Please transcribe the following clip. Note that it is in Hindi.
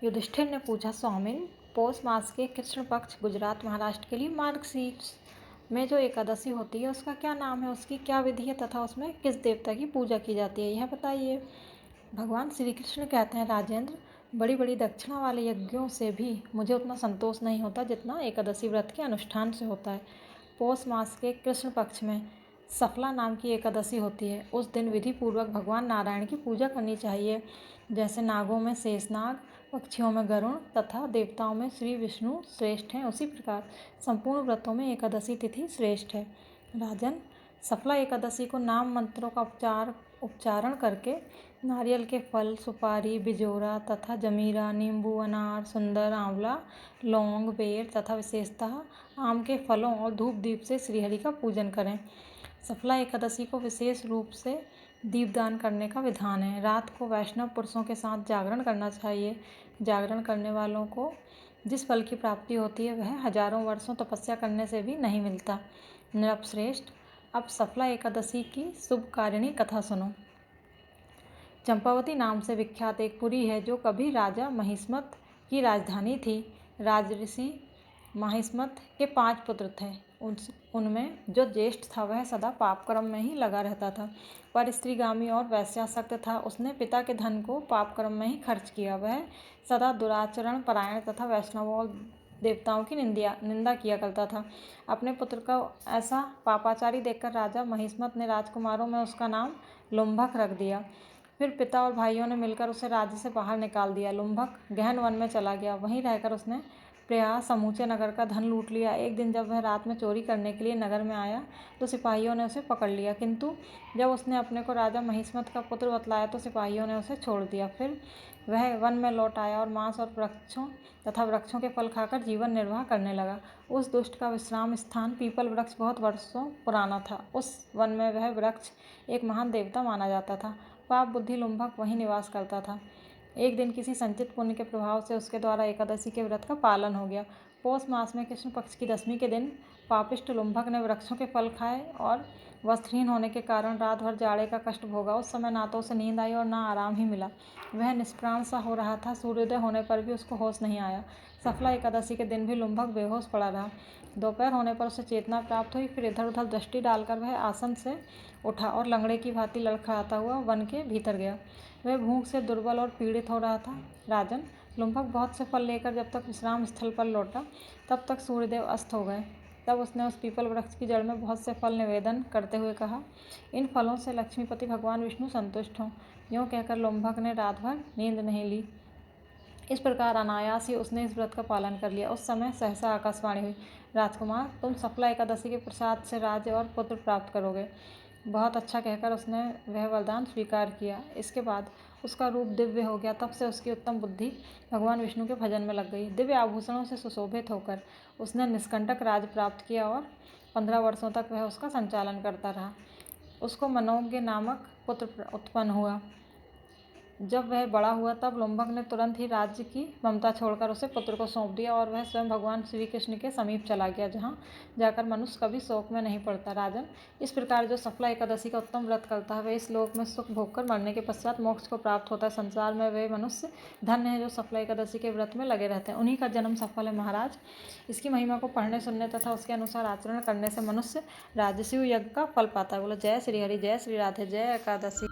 युधिष्ठिर ने पूछा, स्वामिन, पौष मास के कृष्ण पक्ष गुजरात महाराष्ट्र के लिए मार्गशीर्ष में जो एकादशी होती है उसका क्या नाम है, उसकी क्या विधि है तथा उसमें किस देवता की पूजा की जाती है, यह बताइए। भगवान श्री कृष्ण कहते हैं, राजेंद्र, बड़ी बड़ी दक्षिणा वाले यज्ञों से भी मुझे उतना संतोष नहीं होता जितना एकादशी व्रत के अनुष्ठान से होता है। पौष मास के कृष्ण पक्ष में सफला नाम की एकादशी होती है। उस दिन विधि पूर्वक भगवान नारायण की पूजा करनी चाहिए। जैसे नागों में शेषनाग, पक्षियों में गरुण तथा देवताओं में श्री विष्णु श्रेष्ठ हैं, उसी प्रकार संपूर्ण व्रतों में एकादशी तिथि श्रेष्ठ है। राजन, सफला एकादशी को नाम मंत्रों का उच्चारण करके नारियल के फल, सुपारी, बिजोरा तथा जमीरा, नींबू, अनार, सुंदर, आंवला, लौंग, बेर तथा विशेषतः आम के फलों और धूप दीप से श्रीहरि का पूजन करें। सफला एकादशी को विशेष रूप से दीपदान करने का विधान है। रात को वैष्णव पुरुषों के साथ जागरण करना चाहिए। जागरण करने वालों को जिस फल की प्राप्ति होती है वह हजारों वर्षों तपस्या करने से भी नहीं मिलता। नृपश्रेष्ठ, अब सफला एकादशी की शुभकारिणी कथा सुनो। चंपावती नाम से विख्यात एक पुरी है जो कभी राजा महिस्मत की राजधानी थी। राजऋषि महिस्मत के 5 पुत्र थे। उनमें जो ज्येष्ठ था वह सदा पाप कर्म में ही लगा रहता था, पर स्त्रीगामी और वैश्यासक्त था। उसने पिता के धन को पाप कर्म में ही खर्च किया। वह सदा दुराचरण परायण तथा वैष्णवों और देवताओं की निंदा किया करता था। अपने पुत्र का ऐसा पापाचारी देखकर राजा महिस्मत ने राजकुमारों में उसका नाम लुम्भक रख दिया। फिर पिता और भाइयों ने मिलकर उसे राज्य से बाहर निकाल दिया। लुम्भक गहन वन में चला गया। वहीं रहकर उसने प्रायः समूचे नगर का धन लूट लिया। एक दिन जब वह रात में चोरी करने के लिए नगर में आया तो सिपाहियों ने उसे पकड़ लिया, किंतु जब उसने अपने को राजा महिस्मत का पुत्र बतलाया तो सिपाहियों ने उसे छोड़ दिया। फिर वह वन में लौट आया और मांस और वृक्षों के फल खाकर जीवन निर्वाह करने लगा। उस दुष्ट का विश्राम स्थान पीपल वृक्ष बहुत वर्षों पुराना था। उस वन में वह वृक्ष एक महान देवता माना जाता था। पाप बुद्धि लुम्भक वहीं निवास करता था। एक दिन किसी संचित पुण्य के प्रभाव से उसके द्वारा एकादशी के व्रत का पालन हो गया। पौष मास में कृष्ण पक्ष की दशमी के दिन पापिष्ट लुम्भक ने वृक्षों के फल खाए और वस्त्रहीन होने के कारण रात भर जाड़े का कष्ट भोगा। उस समय ना तो उसे नींद आई और ना आराम ही मिला। वह निष्प्राण सा हो रहा था। सूर्योदय होने पर भी उसको होश नहीं आया। सफला एकादशी के दिन भी लुम्भक बेहोश पड़ा रहा। दोपहर होने पर उसे चेतना प्राप्त हुई। फिर इधर उधर दृष्टि डालकर वह आसन से उठा और लंगड़े की भांति लड़खड़ाता हुआ वन के भीतर गया। वह भूख से दुर्बल और पीड़ित हो रहा था। राजन, लुम्भक बहुत से फल लेकर जब तक विश्राम स्थल पर लौटा तब तक सूर्यदेव अस्त हो गए। तब उसने उस पीपल वृक्ष की जड़ में बहुत से फल निवेदन करते हुए कहा, इन फलों से लक्ष्मीपति भगवान विष्णु संतुष्ट हों। यूँ कहकर लुम्भक ने रात भर नींद नहीं ली। इस प्रकार अनायास ही उसने इस व्रत का पालन कर लिया। उस समय सहसा आकाशवाणी हुई, राजकुमार, तुम सफला एकादशी के प्रसाद से राज्य और पुत्र प्राप्त करोगे। बहुत अच्छा कहकर उसने वह वरदान स्वीकार किया। इसके बाद उसका रूप दिव्य हो गया। तब से उसकी उत्तम बुद्धि भगवान विष्णु के भजन में लग गई। दिव्य आभूषणों से सुशोभित होकर उसने निष्कंटक राज प्राप्त किया और 15 वर्षों तक वह उसका संचालन करता रहा। उसको मनोज्ञ नामक पुत्र उत्पन्न हुआ। जब वह बड़ा हुआ तब लुम्भक ने तुरंत ही राज्य की ममता छोड़कर उसे पुत्र को सौंप दिया और वह स्वयं भगवान श्री कृष्ण के समीप चला गया, जहाँ जाकर मनुष्य कभी शोक में नहीं पड़ता। राजन, इस प्रकार जो सफला एकादशी का उत्तम व्रत करता है वह इस लोक में सुख भोगकर मरने के पश्चात मोक्ष को प्राप्त होता है। संसार में वे मनुष्य धन्य है जो सफला एकादशी के व्रत में लगे रहते हैं। उन्हीं का जन्म सफल है महाराज। इसकी महिमा को पढ़ने सुनने तथा उसके अनुसार आचरण करने से मनुष्य राजसूय यज्ञ का फल पाता है। बोलो जय श्री हरि, जय श्री राधे, जय एकादशी।